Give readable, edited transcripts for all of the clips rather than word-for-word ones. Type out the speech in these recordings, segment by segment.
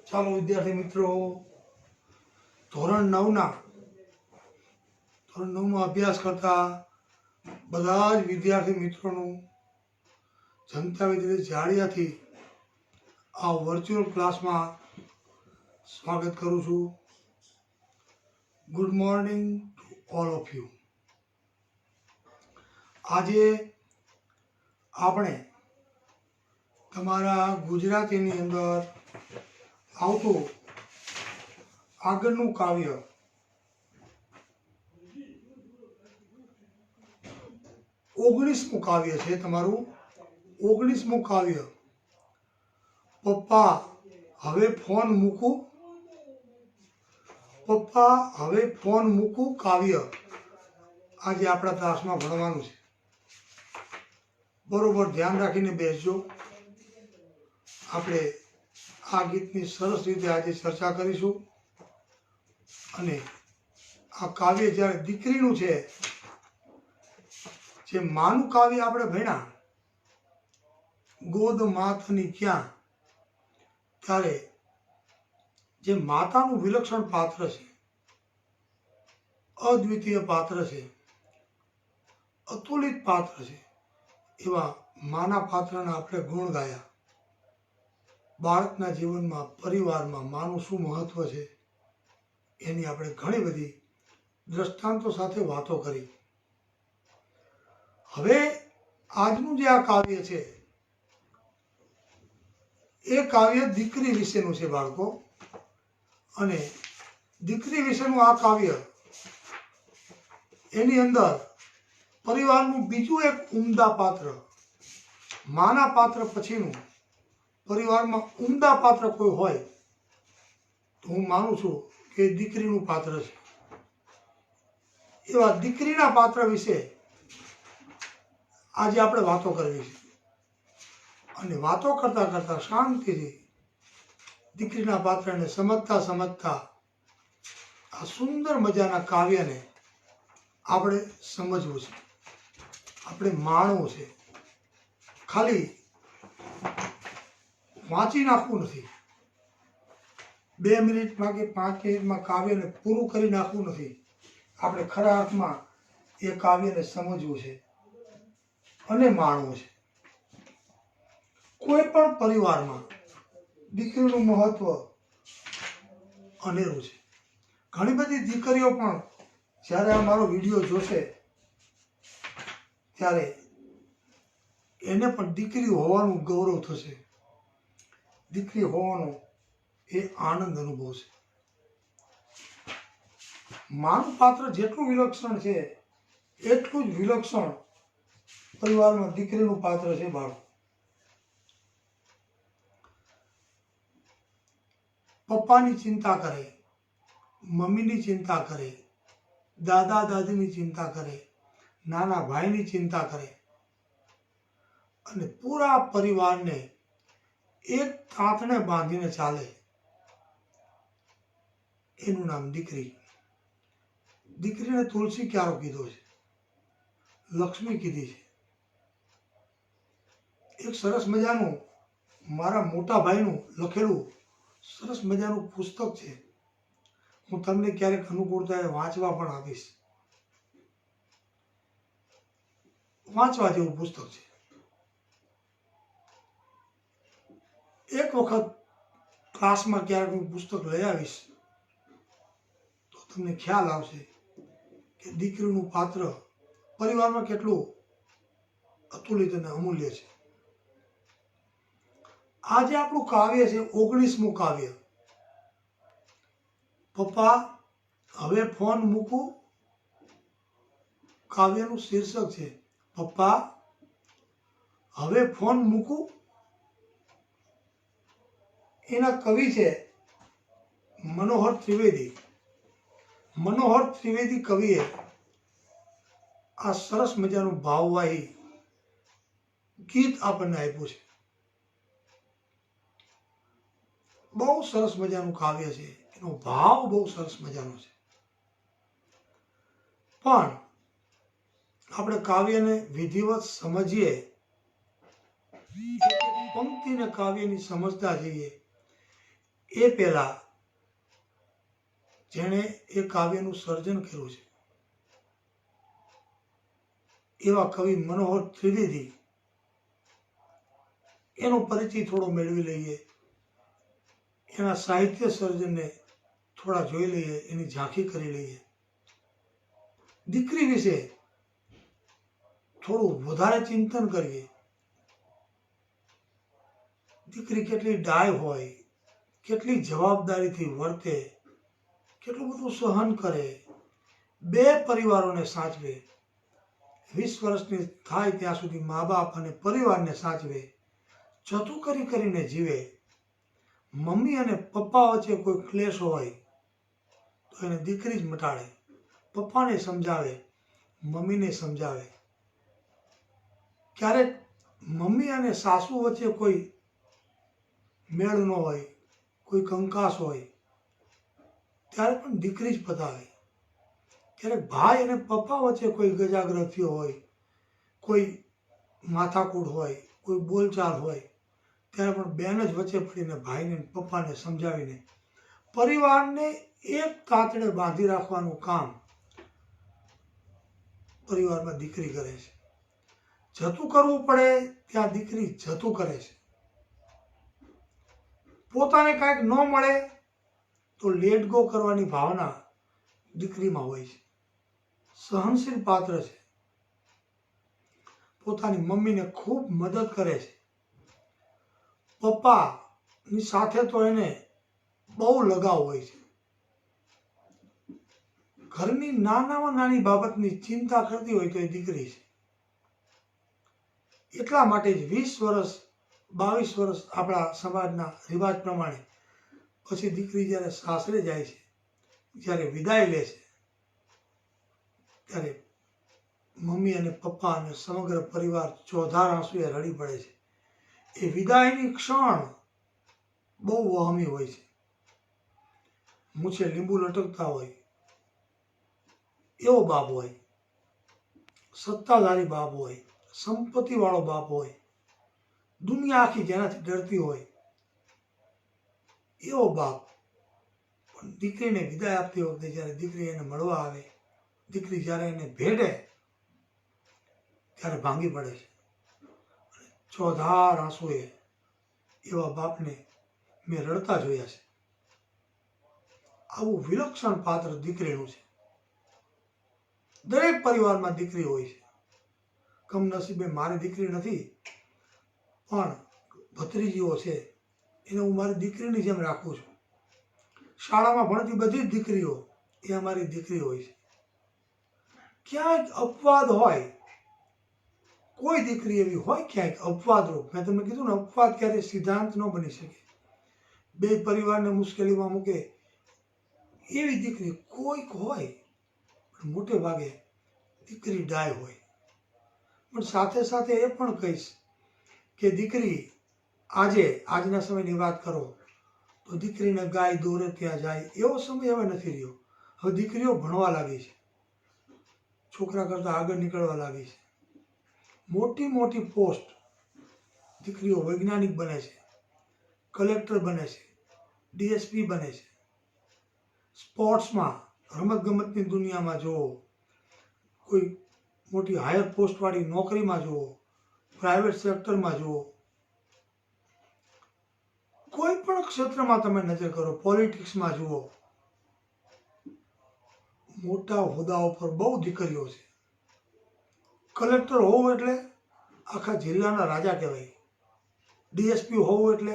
ચાલો વિદ્યાર્થી મિત્રો, ધોરણ 9 માં અભ્યાસ કરતા બધા જ વિદ્યાર્થી મિત્રોનું જનતા વિદ્યાલય જાળિયાથી આ વર્ચ્યુઅલ ક્લાસમાં સ્વાગત કરું છું. Good morning to all of you. આજે આપણે તમારા ગુજરાતીની અંદર આવતું આગળનું કાવ્ય 19મું કાવ્ય છે. તમારું 19મું કાવ્ય પપ્પા હવે ફોન મૂકું. પપ્પા હવે ફોન મૂકું કાવ્ય આજે આપણા ક્લાસમાં ભણવાનું છે. બરોબર ધ્યાન રાખીને બેસજો. આપણે આ ગીતની સરસ રીતે આજે ચર્ચા કરીશું. અને આ કાવ્ય જ્યારે દીકરીનું છે, જે માનું કાવ્ય આપણે ભણ્યા ગોદ માથની ક્યાં, ત્યારે જે માતાનું વિલક્ષણ પાત્ર છે, અદ્વિતીય પાત્ર છે, અતુલિત પાત્ર છે, એવા માના પાત્રના આપણે ગુણ ગાયા. બાળકના જીવનમાં પરિવારમાં માનું શું મહત્વ છે એની આપણે ઘણી બધી દ્રષ્ટાંતો સાથે વાતો કરી. હવે આજનું જે આ કાવ્ય છે એ કાવ્ય દીકરી વિશેનું છે બાળકો. અને દીકરી વિશેનું આ કાવ્ય, એની અંદર પરિવારનું બીજું એક ઉમદા પાત્ર, માના પાત્ર પછીનું પરિવારમાં ઉમદા પાત્ર કોઈ હોય તો હું માનું છું કે દીકરીનું પાત્ર છે. એવા દીકરીના પાત્ર વિશે આજે આપણે વાતો કરવી છે. અને વાતો કરતા કરતા શાંતિથી દીકરીના પાત્રને સમજતા સમજતા આ સુંદર મજાના કાવ્યને આપણે સમજવું છે, આપણે માણવું છે. ખાલી વાંચી નાખવું નથી. 2 મિનિટમાં કે 5 મિનિટમાં કાવ્યને પૂરું કરી નાખવું નથી. આપણે ખરા અર્થમાં એ કાવ્યને સમજવું છે અને માણવું છે. કોઈ પણ પરિવારમાં દીકરીનું મહત્વ અનેરું છે. ઘણી બધી દીકરીઓ પણ જ્યારે આ મારો વિડીયો જોશે ત્યારે એને પણ દીકરી હોવાનું ગૌરવ થશે. દીકરી હોવાનો એ આનંદ અનુભવ છે. માનું પાત્ર જેટલું વિલક્ષણ છે એટલું જ વિલક્ષણ પરિવારમાં દીકરીનું પાત્ર છે બાળકો. પપ્પાની ચિંતા કરે, મમ્મીની ચિંતા કરે, દાદા દાદીની ચિંતા કરે, નાના ભાઈની ચિંતા કરે અને પૂરા પરિવારને એક તાંતણે બાંધીને ચાલે, એનું નામ દીકરી. દીકરીને તુલસી ક્યારો કીધો છે, લક્ષ્મી કીધી છે. એક સરસ મજાનું મારા મોટા ભાઈનું લખેલું સરસ મજાનું પુસ્તક છે. હું તમને ક્યારેક અનુકૂળતા વાંચવા પણ આપીશ. વાંચવા જેવું પુસ્તક છે. એક વખત ક્લાસમાં ક્યારેક હું પુસ્તક લઈ આવીશ તો તમને ખ્યાલ આવશે કે દીકરીનું પાત્ર પરિવારમાં કેટલું અતુલિત અને અમૂલ્ય છે. આજે આપણું કાવ્ય છે 19મું કાવ્ય. પપ્પા હવે ફોન મૂકું કાવ્યનું શીર્ષક છે. પપ્પા હવે ફોન મૂકું. એના કવિ છે મનોહર ત્રિવેદી. મનોહર ત્રિવેદી કવિએ આ સરસ મજાનું ભાવવાહી ગીત આપણને આપ્યું છે. બહુ સરસ મજાનું કાવ્ય છે. એનો ભાવ બહુ સરસ મજાનો છે. પણ આપણે કાવ્યને વિધિવત સમજીએ, પંક્તિને કાવ્યની સમજતા જઈએ, એ પહેલા જેણે એ કાવ્યનું સર્જન કર્યું છે એવા કવિ મનોહર ત્રિવેદી એનો પરિચય થોડો મેળવી લઈએ, એના સાહિત્ય સર્જનને થોડા જોઈ લઈએ, એની ઝાંખી કરી લઈએ, દીકરી વિશે થોડું વધારે ચિંતન કરીએ. દીકરી કેટલી ડાય હોય, કેટલી જવાબદારીથી વર્તે, કેટલું બધું સહન કરે, બે પરિવારોને સાચવે, 20 વર્ષની થાય ત્યાં સુધી મા બાપ અને પરિવારને સાચવે, જતું કરીને જીવે. મમ્મી અને પપ્પા વચ્ચે કોઈ ક્લેશ હોય તો એને દીકરી જ મટાડે, પપ્પાને સમજાવે, મમ્મીને સમજાવે. ક્યારેક મમ્મી અને સાસુ વચ્ચે કોઈ મેળ ન હોય, કોઈ કંકાસ હોય, ત્યારે પણ દીકરી જ પતાવે. ક્યારેક ભાઈ અને પપ્પા વચ્ચે કોઈ ગજાગ્રથીઓ હોય, કોઈ માથાકૂટ હોય, કોઈ બોલચાલ હોય, ત્યારે પણ બેન જ વચ્ચે પડીને ભાઈને પપ્પાને સમજાવીને પરિવારને એક તાતડે બાંધી રાખવાનું કામ પરિવારમાં દીકરી કરે છે. જતું કરવું પડે ત્યાં દીકરી જતું કરે છે. પોતાને કાંઈક ન મળે તો લેટ ગો કરવાની ભાવના દીકરીમાં હોય છે. સહનશીલ પાત્ર છે. પોતાની મમ્મીને ખૂબ મદદ કરે છે. પપ્પાની સાથે તો એને બહુ લગાવ હોય છે. ઘરની નાનામાં નાની બાબતની ચિંતા કરતી હોય તો એ દીકરી છે. એટલા માટે જ 20 વર્ષ 22 વર્ષ આપણા સમાજના રિવાજ પ્રમાણે પછી દીકરી જ્યારે સાસરે જાય છે, જ્યારે વિદાય લે છે, ત્યારે મમ્મી અને પપ્પા અને સમગ્ર પરિવાર ચોધાર આંસુએ રડી પડે છે. એ વિદાયની ક્ષણ બહુ વહમી હોય છે. મૂછે લીંબુ લટકતા હોય એવો બાપ હોય, સત્તાધારી બાપ હોય, સંપત્તિવાળો બાપ હોય, દુનિયા આખી જેનાથી ડરતી હોય એવો બાપ પણ દીકરીને વિદાય આપતી વખતે જ્યારે દીકરી એને મળવા આવે, દીકરી જ્યારે એને ભેટે ત્યારે ભાંગી પડે છે. ચોધાર આંસુએ એવા બાપને મેં રડતા જોયા છે. આવું વિલક્ષણ પાત્ર દીકરીનું છે. દરેક પરિવારમાં દીકરી હોય છે. કમનસીબે મારી દીકરી નથી, પણ ભત્રીજીઓ છે, એને હું મારી દીકરીની જેમ રાખું છું. શાળામાં ભણતી બધી જ દીકરીઓ એ અમારી દીકરી હોય છે. ક્યાંક અપવાદ હોય, કોઈ દીકરી એવી હોય ક્યાંક અપવાદરૂપ. મેં તમને કીધું ને, અપવાદ ક્યારે સિદ્ધાંત ન બની શકે, બે પરિવારને મુશ્કેલીમાં મૂકે એવી દીકરી કોઈક હોય, પણ મોટે ભાગે દીકરી ડાય હોય. પણ સાથે સાથે એ પણ કહીશ કે દીકરી આજના સમયની વાત કરો તો દીકરીને ગાય દોરે ત્યાં જાય એવો સમય હવે નથી રહ્યો. હવે દીકરીઓ ભણવા લાગી છે, છોકરા કરતાં આગળ નીકળવા લાગી છે. મોટી મોટી પોસ્ટ દીકરીઓ વૈજ્ઞાનિક બને છે, કલેક્ટર બને છે, ડીએસપી બને છે. સ્પોર્ટ્સમાં, રમતગમતની દુનિયામાં જુઓ, કોઈ મોટી હાયર પોસ્ટવાળી નોકરીમાં જુઓ, પ્રાઇવેટ સેક્ટરમાં જુઓ, કોઈ પણ ક્ષેત્રમાં તમે નજર કરો, પોલિટિક્સમાં જુઓ, મોટા હોદ્દાઓ પર બહુ દીકરીઓ છે. કલેક્ટર હોવું એટલે આખા જિલ્લાના રાજા કહેવાય. ડીએસપી હોવું એટલે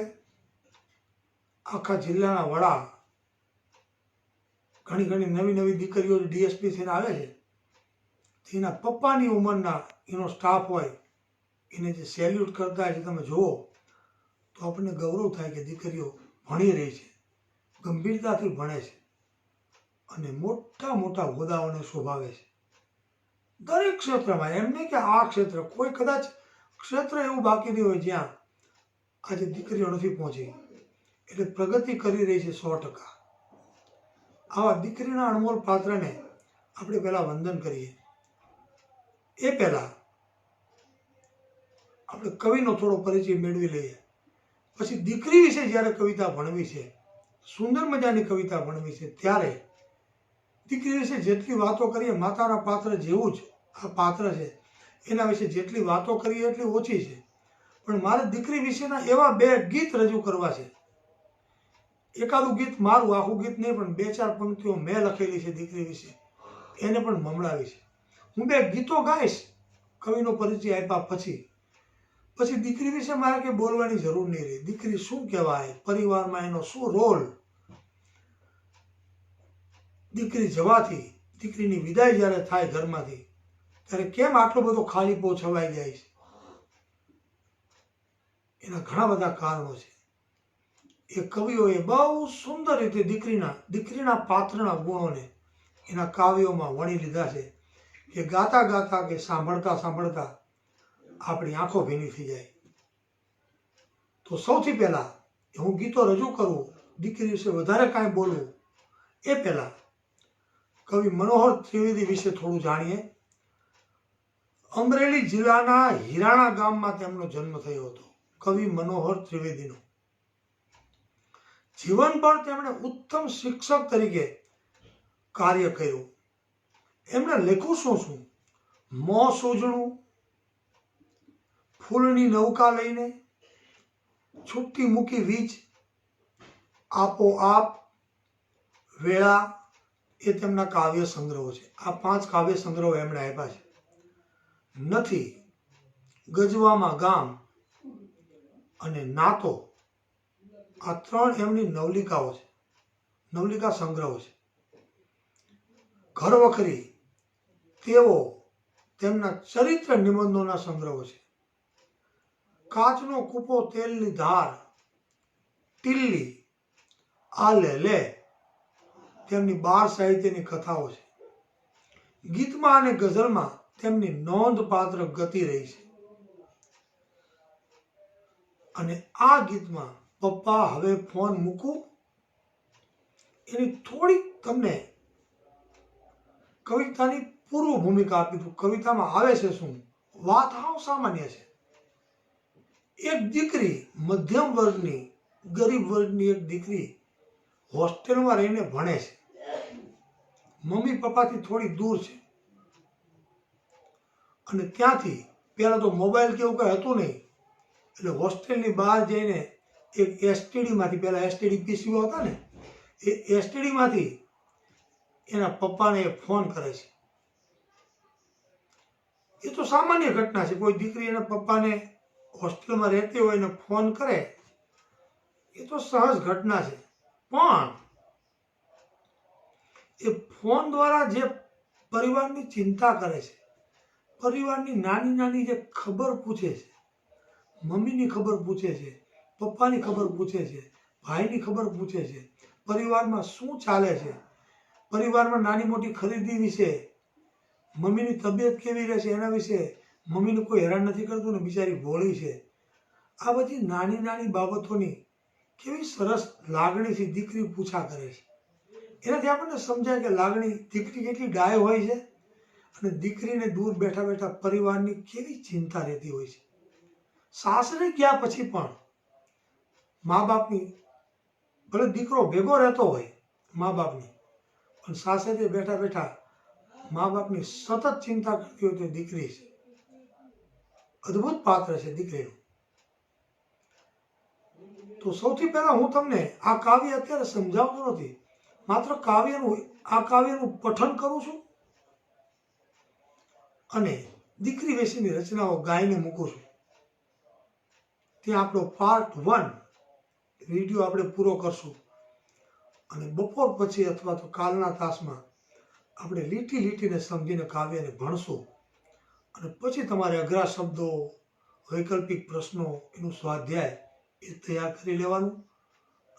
આખા જિલ્લાના વડા. ઘણી નવી દીકરીઓ ડીએસપી થઈને આવે છે. એના પપ્પાની ઉંમરના એનો સ્ટાફ હોય, એને જે સેલ્યુટ કરતા હોય છે, તમે જુઓ તો આપણને ગૌરવ થાય કે દીકરીઓ ભણી રહી છે, ગંભીરતાથી ભણે છે અને મોટા મોટા હોદ્દાઓને શોભાવે છે. દરેક ક્ષેત્રમાં. એમ નહીં કે આ ક્ષેત્ર, કોઈ કદાચ ક્ષેત્ર એવું બાકી નહીં હોય જ્યાં આજે દીકરીઓ નથી પહોંચી. એટલે પ્રગતિ કરી રહી છે 100%. આવા દીકરીના અણમોલ પાત્રને આપણે પહેલા વંદન કરીએ. એ પહેલા આપણે કવિનો થોડો પરિચય મેળવી લઈએ. પછી દીકરી વિશે જ્યારે કવિતા ભણવી છે સુંદર મજાની કવિતા ભણવી છે, ત્યારે દીકરી વિશે જેટલી વાતો કરીએ, માતાના પાત્ર જેવું જ આ પાત્ર છે, એના વિશે જેટલી વાતો કરીએ એટલી ઓછી છે. પણ મારે દીકરી વિશેના એવા 2 ગીત રજૂ કરવા છે. એકાદું ગીત મારું, આખું ગીત નહીં, પણ 2-4 પંક્તિઓ મેં લખેલી છે દીકરી વિશે, એને પણ મમડાવી છે. હું 2 ગીતો ગાઈશ કવિનો પરિચય આપ્યા પછી દીકરી વિશે મારે કંઈ બોલવાની જરૂર નહીં રહે. દીકરી શું કહેવાય, પરિવારમાં એનો શું રોલ, દીકરી જવાથી, દીકરીની વિદાય જ્યારે થાય ઘરમાંથી, ત્યારે કેમ આટલો બધો ખાલીપો છવાઈ જાય છે, એના ઘણા બધા કારણો છે. એ કવિઓએ બહુ સુંદર રીતે દીકરીના પાત્રના ગુણોને એના કાવ્યોમાં વણી લીધા છે કે ગાતા ગાતા કે સાંભળતા સાંભળતા આપણી આંખો ભીની થઈ જાય. તો સૌથી પહેલા હું ગીતો રજૂ કરું, દીકરી વિશે વધારે કાંઈ બોલવું એ પહેલા કવિ મનોહર ત્રિવેદી વિશે થોડું જાણીએ. અમરેલી જિલ્લાના હિરાણા ગામમાં તેમનો જન્મ થયો હતો. કવિ મનોહર ત્રિવેદીનો જીવનભર તેમણે ઉત્તમ શિક્ષક તરીકે કાર્ય કર્યું. એમણે લખ્યું શું? મોં સૂઝણું, ફૂલની નૌકા લઈને, છૂટી મૂકી વીજ, આપોઆપ, વેળા, એ તેમના કાવ્ય સંગ્રહો છે. આ 5 કાવ્ય સંગ્રહો એમણે આપ્યા છે. નથી, ગજવામાં ગામ અને નાતો, આ 3 એમની નવલિકાઓ છે, નવલિકા સંગ્રહો છે. ઘરવખરી, તેઓ તેમના ચરિત્ર નિબંધોના સંગ્રહો છે. કાચનો કૂપો, તેલની ધાર, ટીલ્લી, આલે લે, તેમની 12 સાહિત્યની કથાઓ છે. ગીતમાં અને ગઝલમાં તેમની નોંધપાત્ર ગતિ રહી છે. અને આ ગીતમાં પપ્પા હવે ફોન મૂકું, એની થોડીક તમને કવિતાની પૂર્વ ભૂમિકા આપી દઉં. કવિતામાં આવે છે શું? વાત હાવ સામાન્ય છે. એક દીકરી, મધ્યમ વર્ગની, ગરીબ વર્ગની એક દીકરી હોસ્ટેલમાં રહીને ભણે છે. મમ્મી પપ્પાથી થોડી દૂર છે. અને ત્યાંથી પહેલા તો મોબાઈલ કે એવું કંઈ હતું નહીં, એટલે હોસ્ટેલની બહાર જઈને એક એસટીડીમાંથી, પહેલાં એસટીડી પીસીઓ હતા ને, એ એસટીડીમાંથી એના પપ્પાને ફોન કરે છે. એ તો સામાન્ય ઘટના છે. કોઈ દીકરી એના પપ્પાને હોસ્ટેલમાં રહેતી હોય ને ફોન કરે, એ તો સહજ ઘટના છે. પણ એ ફોન દ્વારા જે પરિવારની ચિંતા કરે છે, પરિવારની નાની નાની જે ખબર પૂછે છે, મમ્મીની ખબર પૂછે છે, પપ્પાની ખબર પૂછે છે, ભાઈની ખબર પૂછે છે, પરિવારમાં શું ચાલે છે, પરિવારમાં નાની મોટી ખરીદી વિશે, મમ્મીની તબિયત કેવી રહે છે એના વિશે, મમ્મીને કોઈ હેરાન નથી કરતું ને બિચારી ભોળી છે, આ બધી નાની નાની બાબતોની કેવી સરસ લાગણીથી દીકરી પૂછા કરે છે. એનાથી આપણને સમજાય કે લાગણી, દીકરી કેટલી ડાય હોય છે અને દીકરીને દૂર બેઠા બેઠા પરિવારની કેવી ચિંતા રહેતી હોય છે. સાસરે ગયા પછી પણ મા બાપની, ભલે દીકરો ભેગો રહેતો હોય મા બાપની, પણ સાસરે બેઠા બેઠા મા બાપની સતત ચિંતા કરતી હોય તો દીકરી છે. અદ્ભુત પાત્ર છે દીકરીનું. તો સૌથી પહેલા હું તમને આ કાવ્ય અત્યારે સમજાવતો નથી, માત્ર આ કાવ્યનું પઠન કરું છું અને દીકરી વિશેની રચનાઓ ગાઈને મૂકું છું. ત્યાં આપણો પાર્ટ 1 વિડીયો આપણે પૂરો કરશું અને બપોર પછી અથવા તો કાલના તાસમાં આપણે લીટી લીટીને સમજીને કાવ્યને ભણશું. અને પછી તમારે અઘરા શબ્દો, વૈકલ્પિક પ્રશ્નો, એનું સ્વાધ્યાય એ તૈયાર કરી લેવાનું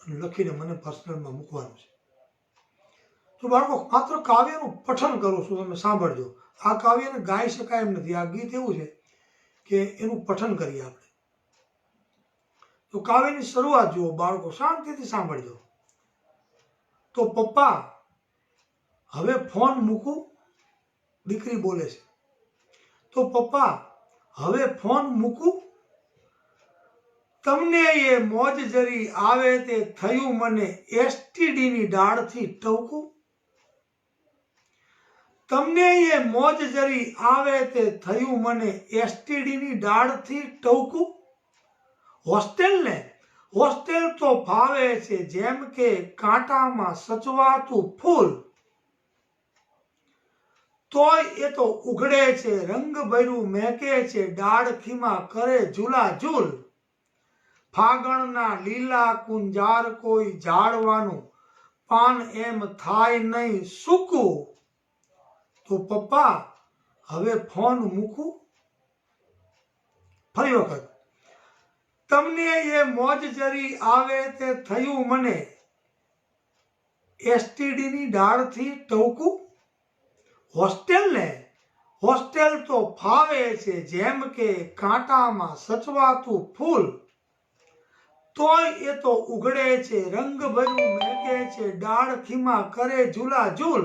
અને લખીને મને પર્સનલમાં મૂકવાનું છે. તો બાળકો, માત્ર કાવ્યનું પઠન કરું છું, તમે સાંભળજો. આ કાવ્યને ગાઈ શકાય એમ નથી. આ ગીત એવું છે કે એનું પઠન કરીએ આપણે. તો કાવ્યની શરૂઆત જુઓ બાળકો, શાંતિથી સાંભળજો. તો પપ્પા હવે ફોન મૂકું, દીકરી બોલે છે. તો પપ્પા હવે ફોન મૂકું, તમને એ મોજ જરી આવે તે થયું મને એસટીડીની ડાળથી ટવકું. તમને એ મોજ જરી આવે તે થયું મને એસટીડીની ડાળથી ટવકું. હોસ્ટેલ તો ફાવે છે જેમ કે કાંટામાં સચવાતું ફૂલ. તોય એ તો ઉઘડે છે રંગ ભર્યું મહેકે છે ડાળખીમાં કરે ઝૂલાઝૂલ. ફાગણના લીલા કુંજાર કોઈ ઝાડવાનું પાન એમ થાય નહીં સૂકું. તો પપ્પા હવે ફોન મૂકું. ફરી વખત, તમને એ મોજ જરી આવે તે થયું મને એસટીડીની ડાળથી ટવકું. હોસ્ટેલ તો ફાવે છે જેમ કે કાંટામાં સચવાતું ફૂલ. તોય એ તો ઉઘડે છે રંગ ભર્યું મહેકે છે ડાળખીમાં કરે ઝૂલાઝૂલ.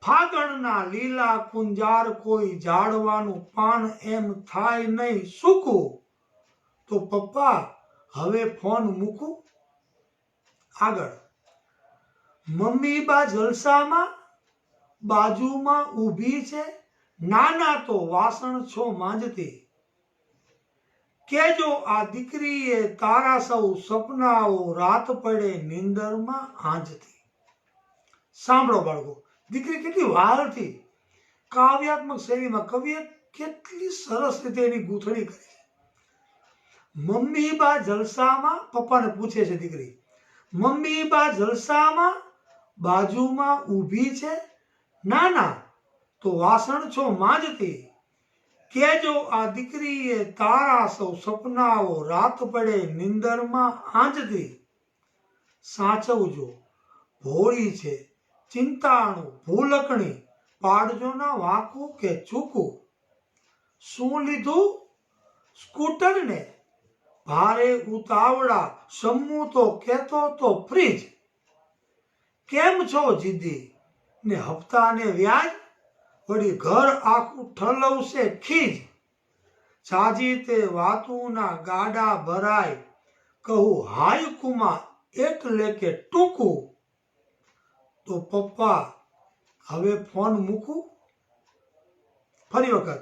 ફાગણના લીલા કુંજાર કોઈ ઝાડવાનું પાન એમ થાય નહીં સૂકું. તો પપ્પા હવે ફોન મૂકું. આગળ, મમ્મી બા જલસામાં બાજુમાં ઊભી છે નાના તો વાસણ છો માંજતી. કેજો આ દીકરીએ તારા સૌ સપનાઓ રાત પડે નીંદરમાં આંજતી. સાંભળો બાળકો, દીકરી કેટલી વ્હાલથી કાવ્યાત્મક શૈલીમાં કવિએ કેટલી સરસ રીતે એની ગૂંથણી કરી છે. મમ્મી બા જલસામાં, પપ્પાને પૂછે છે દીકરી, મમ્મી બા જલસામાં બાજુમાં ઊભી છે નાના તો વાસણ છો માંજતી. કેજો આ દીકરીએ તારા સૌ સપનાઓ રાત પડે નીંદરમાં આંજતી. સાચવજો ભોળી છે ચિંતાણું ભૂલકણી પાડજો ના વાંકું કે ચૂકું. શું લીધું સ્કૂટરને ભારે ઉતાવળા શમ્મુ તો કહેતો તો ફ્રીજ. કેમ છો જીદ્દી ને હપ્તા ને વ્યાજ વળી ઘર આખું ઠલવશે ખીજ. જાજી તે વાતુના ગાડા ભરાય કહું હાયકુમાં એટલે કે ટૂંકું. તો પપ્પા હવે ફોન મૂકું. ફરી વખત,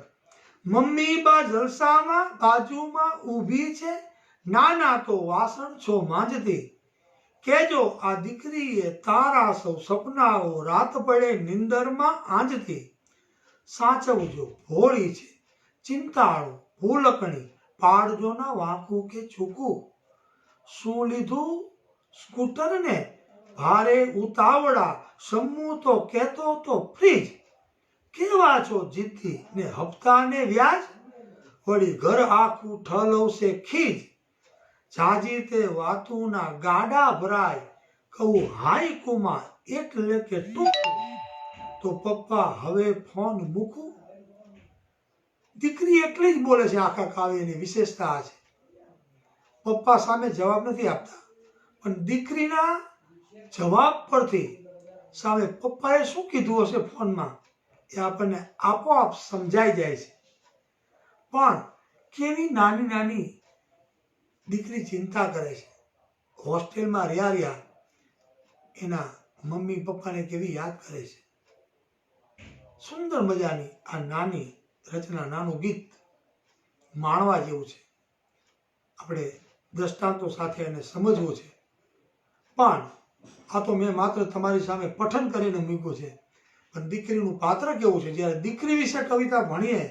મમ્મી બા જલસામાં બાજુમાં ઊભી છે નાના તો વાસણ છો માંજતી. કેજો આ દીકરીએ તારા સૌ સપનાઓ રાત પડે નીંદરમાં આંજતી. સાચવજો ભોળી છે ચિંતાળું ભૂલકણી પાડજો ના વાંકું કે ચૂકું. શું લીધું સ્કૂટરને ભારે ઉતાવળા શમ્મુ તો કહેતો તો ફ્રીજ. કેવા છો જીદ્દી ને હપ્તા ને વ્યાજ વળી ઘર આખું ઠલવશે ખીજ. જાજી તે વાતુના ગાડા ભરાય કહું હાયકુમાં એટલે કે ટૂંકું. તો પપ્પા હવે ફોન મૂકું. દીકરી એટલી જ બોલે છે. આખા કાવ્યની વિશેષતા છે. પપ્પા સામે જવાબ નથી આપતા, પણ દીકરીના જવાબ પરથી સામે પપ્પાએ શું કીધું હશે ફોનમાં એ આપણને આપોઆપ સમજાઈ જાય છે. પણ કેવી નાની નાની દીકરી ચિંતા કરે છે. હોસ્ટેલમાં રહ્યા એના મમ્મી પપ્પાને કેવી યાદ કરે છે. સુંદર મજાની આ નાની રચના, નાનું ગીત માણવા જેવું છે. આપણે દ્રષ્ટાંતો સાથે એને સમજવું છે. પણ આ તો મેં માત્ર તમારી સામે પઠન કરીને મૂક્યું છે. પણ દીકરીનું પાત્ર કેવું છે. જ્યારે દીકરી વિશે કવિતા ભણીએ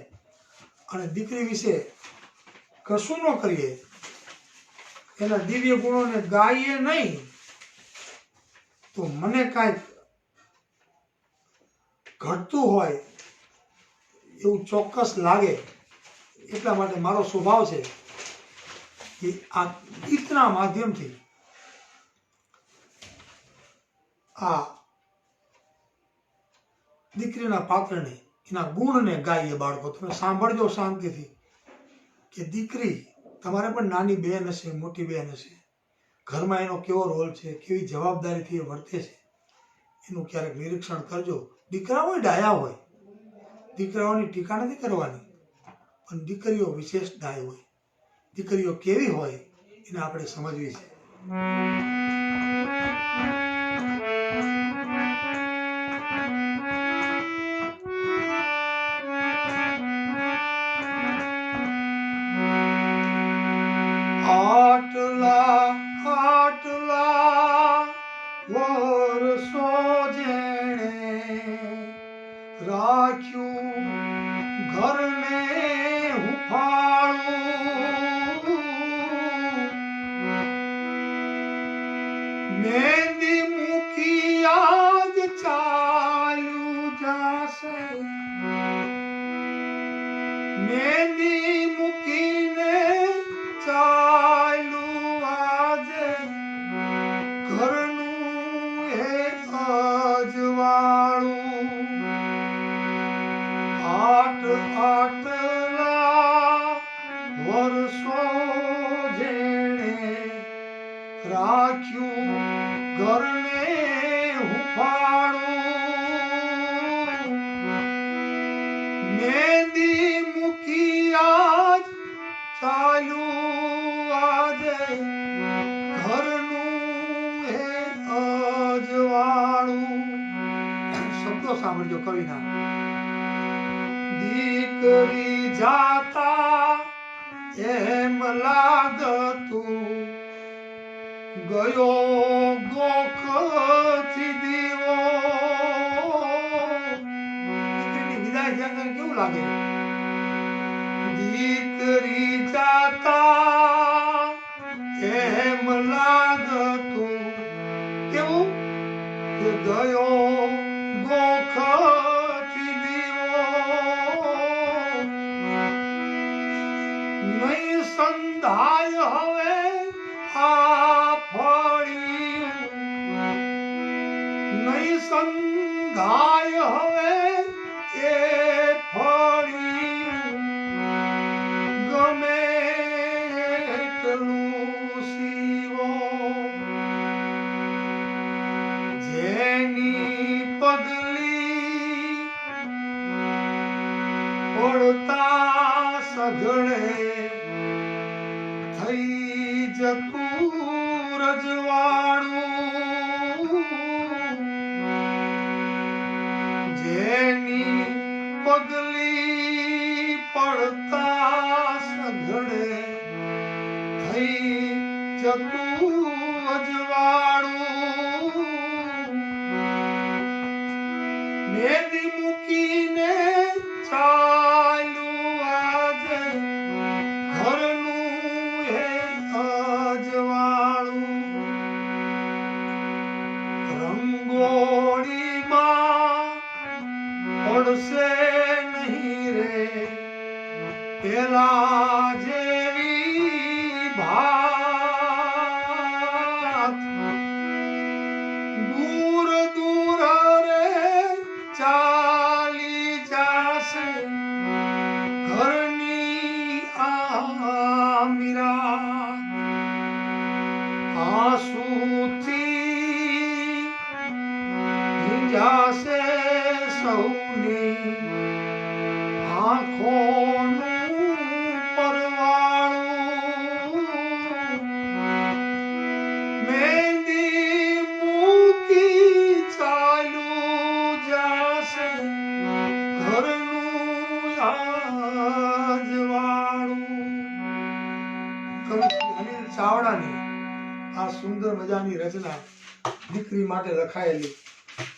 અને દીકરી વિશે કશું ન કરીએ, એના દિવ્ય ગુણોને ગાઈએ નહીં, તો મને કાંઈક ઘટતું હોય એવું ચોક્કસ લાગે. એટલા માટે મારો સ્વભાવ છે કે આ ગીતના માધ્યમથી આ દીકરીના પાત્રને, એના ગુણને ગાઈએ. બાળકો તમે સાંભળજો શાંતિથી કે દીકરી, તમારે પણ નાની બહેન હશે, મોટી બહેન હશે, ઘરમાં એનો કેવો રોલ છે, કેવી જવાબદારીથી એ વર્તે છે, એનું ક્યારેક નિરીક્ષણ કરજો. દીકરા હોય ડાયા હોય, દીકરાઓની ટીકા નથી કરવાની, પણ દીકરીઓ વિશેષ ડાય હોય. દીકરીઓ કેવી હોય એને આપણે સમજવી છે. આટલા વર્ષો જેણે રાખ્યું ઘરને હુંફાળું, મહેંદી મૂકી આજ ચાલ્યું જાશે, મહેંદી મૂકીને ચાલ્યું આજે ઘરનું એ અજવાળું. આટલા વર્ષો જેણે રાખ્યું ઘરને હુંફાળું, મહેંદી મૂકી આજ ચાલ્યું આજે ઘરનું એ અજવાળું. શબ્દો સાંભળજો કવિના. દીકરી જાતા એમ લાગતું ગયો ગોખથી દીવો. દીકરીની વિદાય થયા કેવું લાગે? દીકરી જાતા એમ લાગતું કેવું કે ગયો ગોખથી દીવો. નહીં સંધાય હવે આ ફળિયું, નહીં સંધાય હવે એ ફળિયું, ગમે એટલું સીવો. જેની પગલી પડતા સઘળે થઈ જતું રજવાડું, જેની પગલી પડતા સઘળે થઈ જતું અજવાળું, મહેંદી મૂકીને ચાલ્યું આજે ઘરનું એ અજવાળું. રંગોળીમાં પડશે નહીં રે પેલા જેવી ભાત, દૂર દૂર રે ચાલી જાશે ઘરની આમીરા. આંસુથી ભીંજાશે સૌની આંખોનું પરવાળું, મહેંદી મૂકી ચાલ્યું જાશે ઘરનું આજવાળું. કવિ અનિલ ચાવડાની આ સુંદર મજાની રચના દીકરી માટે લખાયેલી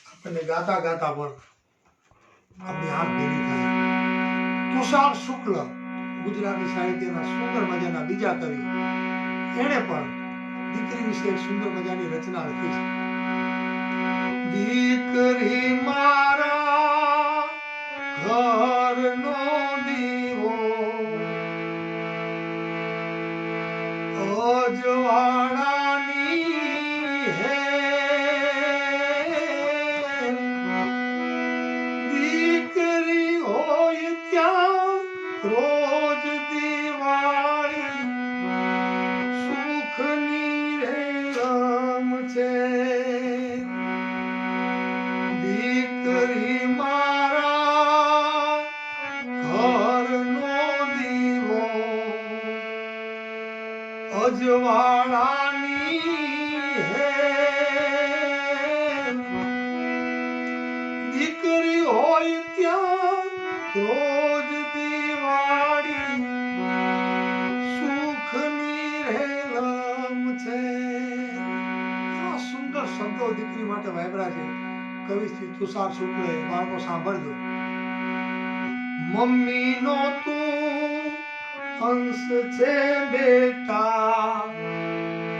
આપણને ગાતા ગાતા પણ આપણી આંખ ભેગી થાય. તુષાર શુક્લ ગુજરાતી સાહિત્યના સુંદર મજાના બીજા કવિ, એણે પણ દીકરી વિશે એક સુંદર મજાની રચના લખી છે. દીકરી મારા ઘરનો દીવો, અજવાળાની હે, દીકરી હોય ત્યાં રોજ દિવાળી સુખની રે રમ છે. દીકરી મારા માટે વાપરા છે કવિ શ્રી તુષાર શુક્લે. બાળકો સાંભળજો. મમ્મી નો તું અંશ છે બેટા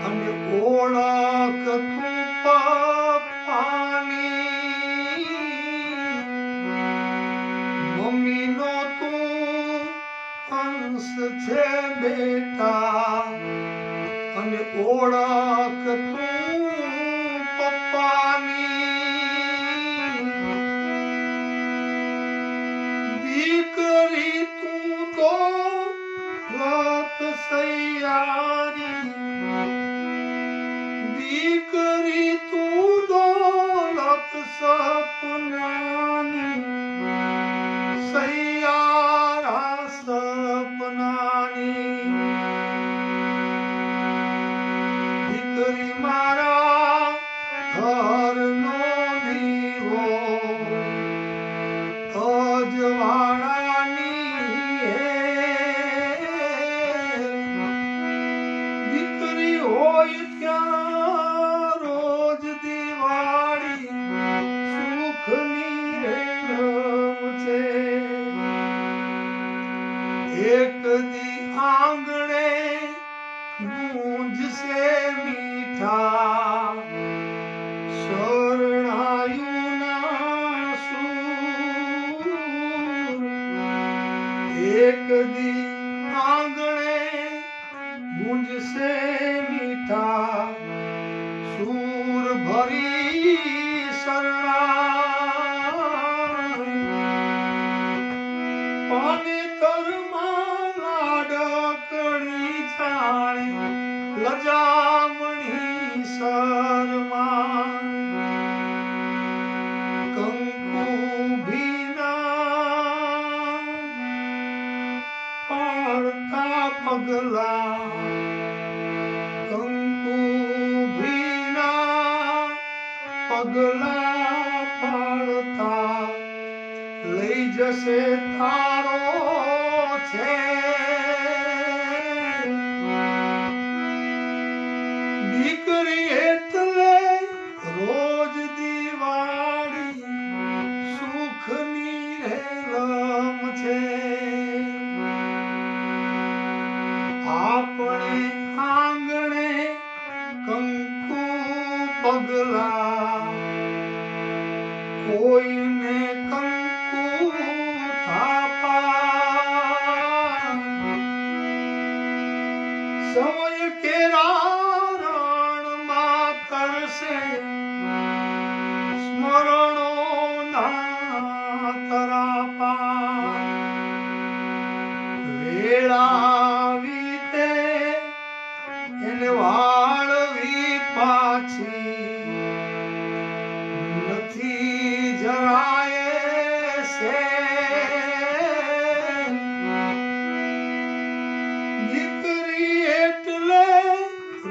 અને ઓળખ તું પપ્પાની. મમ્મી નો તું અંશ છે બેટા અને ઓળખ તું પપ્પાની. દીકરી તું તો લત સૈયારી. દીકરી તું દોલત સપનાની. સૈયારા સપનાની. દીકરી મારા ઘરનો દીવો અજવાળાની હે. દીકરી હોય ત્યાં રોજ દિવાળી સુખની રેલમ છે. એક દી આંગણે ગુંજશે મીઠા શરણાયું ના સૂર. એક દી આંગણે ગુંજશે મીઠા સૂર ભરી શરણાઈ. પાનેતરમાં લાડકડી જાણે લજામણી શરમાં. કંકુ ભીના પાડતા પગલા. કંકુ ભીના પગલા પાડતા લઈ જશે તારો છે. દીકરી એટલે રોજ દિવાળી સુખની રેલમ છે. આપણે આંગણે કંકુ પગલા કોઈને કંકુ થાપા. સમય કેરા રણમાં તરસે સ્મરણો ના તરાપા. વેળા વીતે એને વાળવી પાછી નથી જરાય સે. દીકરી એટલે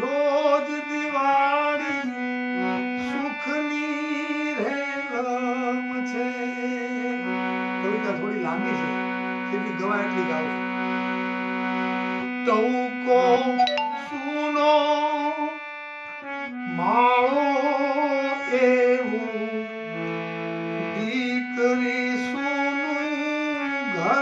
રોજ દિવાળી સુખની રેલમ છે. કવિતા થોડી લાંબી છે જેટલી ગવાય એટલી ગાવ. ટહુકો સુનો માળો એવું દીકરી સુનું ઘર.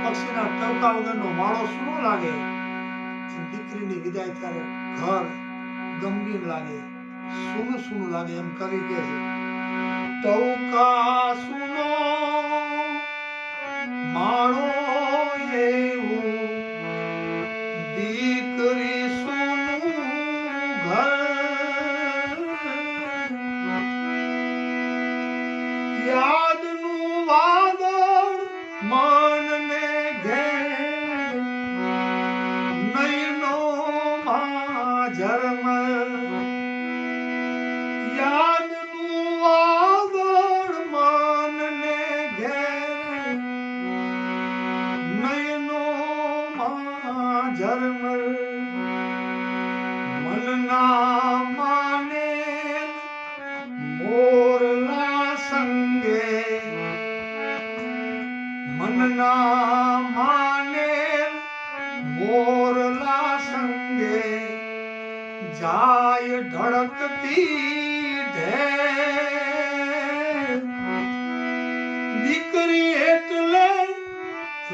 પક્ષીના ટવકા વગરનો માળો સૂનો લાગે. દીકરીની વિદાય ત્યારે ઘર ગમગીન લાગે, સૂનું સૂનું લાગે. એમ કવિ કહે છે ટવકા સુનો માળો એવું દીકરી સુનું ઘર. યાદનું વાદળ મનને ઘેર નયનોમાં ઝરમર. યાદનું વાદળ મનને ઘેર નયનોમાં ઝરમર. મનના માને મોરલા સંગે. મનના માને મોરલા સંગે જાય ધડકતી ઢેર દીકરી એટલે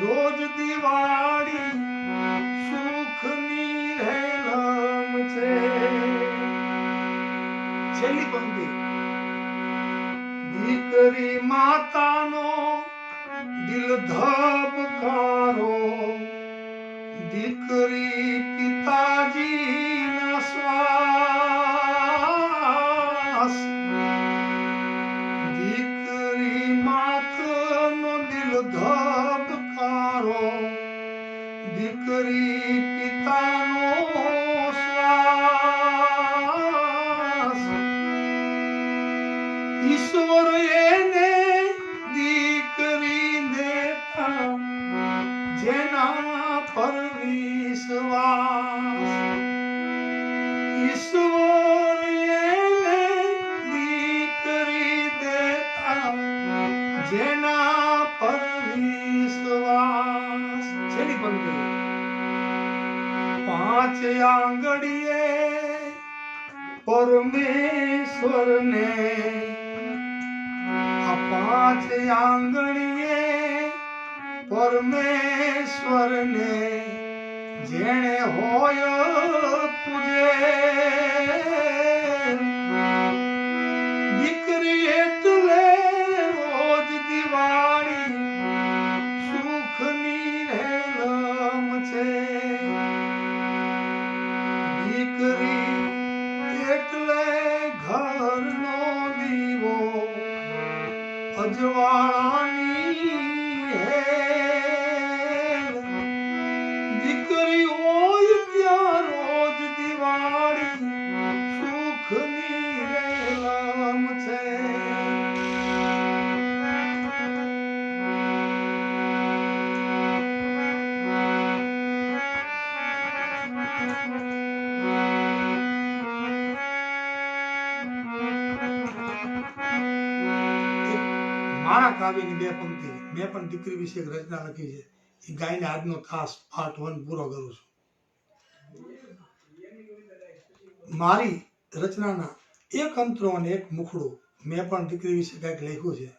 રોજ દિવાળી સુખની રહેલમ છે. છેલ્લી પંક્તિ. દીકરી માતાનો દિલ ધબકારો, દીકરી પિતાજીના શ્વાસ, દીકરી માતાનો દિલ ધબકારો, દીકરી પિતાનો શ્વાસ. ઈશ્વર એને દીકરી દેતા જેના પર વિશ્વાસ. ઈશ્વર એને દીકરી દેતા જેના પર વિશ્વાસ. છેલ્લી પંક્તિ. પાંચ આંગળીએ પરમેશ્વરને, આ પાંચ આંગળીએ પરમેશ્વરને જેણે હોય પૂજે. દીકરી એટલે રોજ દિવાળી સુખની રહેલમ છે. દીકરી એટલે ઘરનો દીવો અજવાળાની હેલ. દીકરી હોય ત્યાં રોજ દિવાળી સુખની રહેલમ છે. મારા કાવ્યની બે પંક્તિ મેં પણ દીકરી વિશે એક રચના લખી છે, એ ગાઈને આજનો ખાસ પાર્ટ 1 પૂરો કરું છું. મારી રચનાના એક અંતરો અને એક મુખડું મેં પણ દીકરી વિશે કંઈક લખ્યું છે.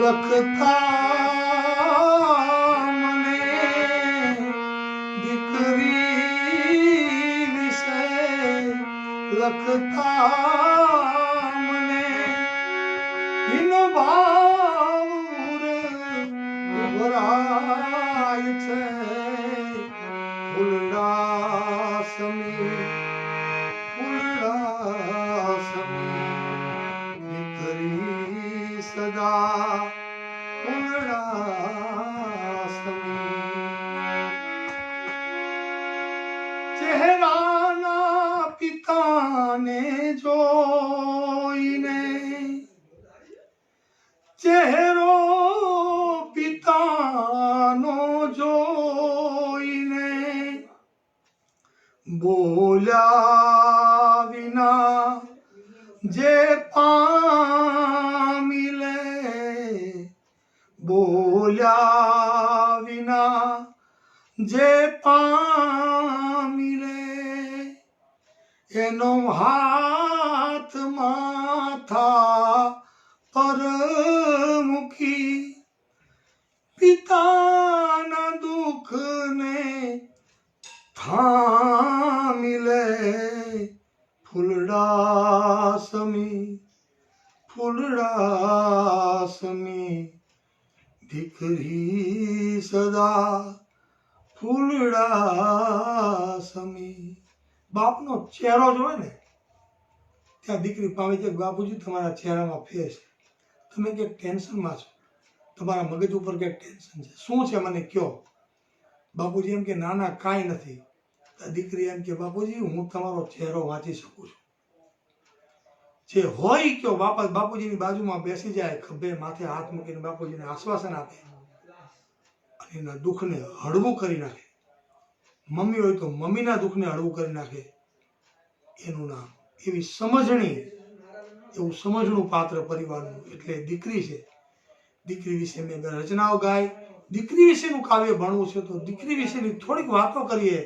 લખતા મને દીકરી વિશે લખતા મને એનો ભાવ ભરાય છે. ફૂલડા સમી ફૂલડા સમી દીકરી સદા ચહેરાના પિતાને જોઈને, ચહેરો પિતાનો જોઈને બોલ્યા વિના જે પામી લે, બોલ્યા વિના જે પામી લે, એનો હાથ માથા પર મૂકી પિતાના દુઃખને થામી લે. ફૂલડા સમી ફૂલડા સમી દીકરી સદા ફૂલડા સમી. બાપનો ચહેરો જોવે ને ત્યાં દીકરી પામી છે, બાપુજી તમારા ચહેરામાં ફેસ, તમે ક્યાંક ટેન્શનમાં છો, તમારા મગજ ઉપર ક્યાંક ટેન્શન છે, શું છે મને કયો. બાપુજી એમ કે ના ના કાંઈ નથી. દીકરી એમ કે બાપુજી હું તમારો ચહેરો વાંચી શકું છું. જે હોય કયો વાપસ બાપુજીની બાજુમાં બેસી જાય, ખભે માથે હાથ મૂકીને બાપુજીને આશ્વાસન આપે અને એના દુઃખને હળવું કરી નાખે. મમ્મી હોય તો મમ્મીના દુઃખને હળવું કરી નાખે. એનું નામ એવી સમજણી, એવું સમજણું પાત્ર પરિવારનું એટલે દીકરી છે. દીકરી વિશે મેં રચનાઓ ગાઈ. દીકરી વિશેનું કાવ્ય ભણવું છે તો દીકરી વિશેની થોડીક વાતો કરીએ,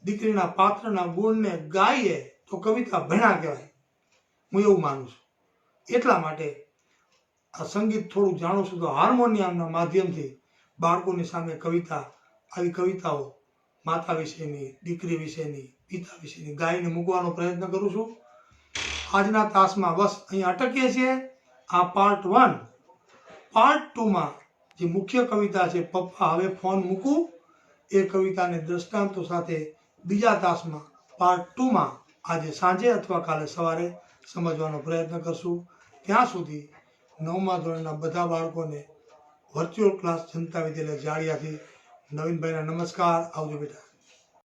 દીકરીના પાત્રના ગુણને ગાઈએ તો કવિતા ભણ્યા કહેવાય. હું એવું માનું છું. એટલા માટે આ સંગીત થોડુંક જાણું છું તો હાર્મોનિયમના માધ્યમથી બાળકોની સામે કવિતા, આવી કવિતાઓ માતા વિશેની, દીકરી વિશેની, પિતા વિશેની ગાઈને મૂકવાનો પ્રયત્ન કરું છું. આજના તાસમાં બસ અહીં અટકીએ છીએ. આ પાર્ટ 1. પાર્ટ 2માં જે મુખ્ય કવિતા છે પપ્પા હવે ફોન મૂકું, એ કવિતાને દ્રષ્ટાંતો સાથે બીજા તાસમાં પાર્ટ 2માં આજે સાંજે અથવા કાલે સવારે સમજવાનો પ્રયત્ન કરશું. ત્યાં સુધી 9મા ધોરણના બધા બાળકોને વર્ચ્યુઅલ ક્લાસ જનતા વિદ્યાલય જાળિયાથી નવીનભાઈના નમસ્કાર. આવજો બેટા.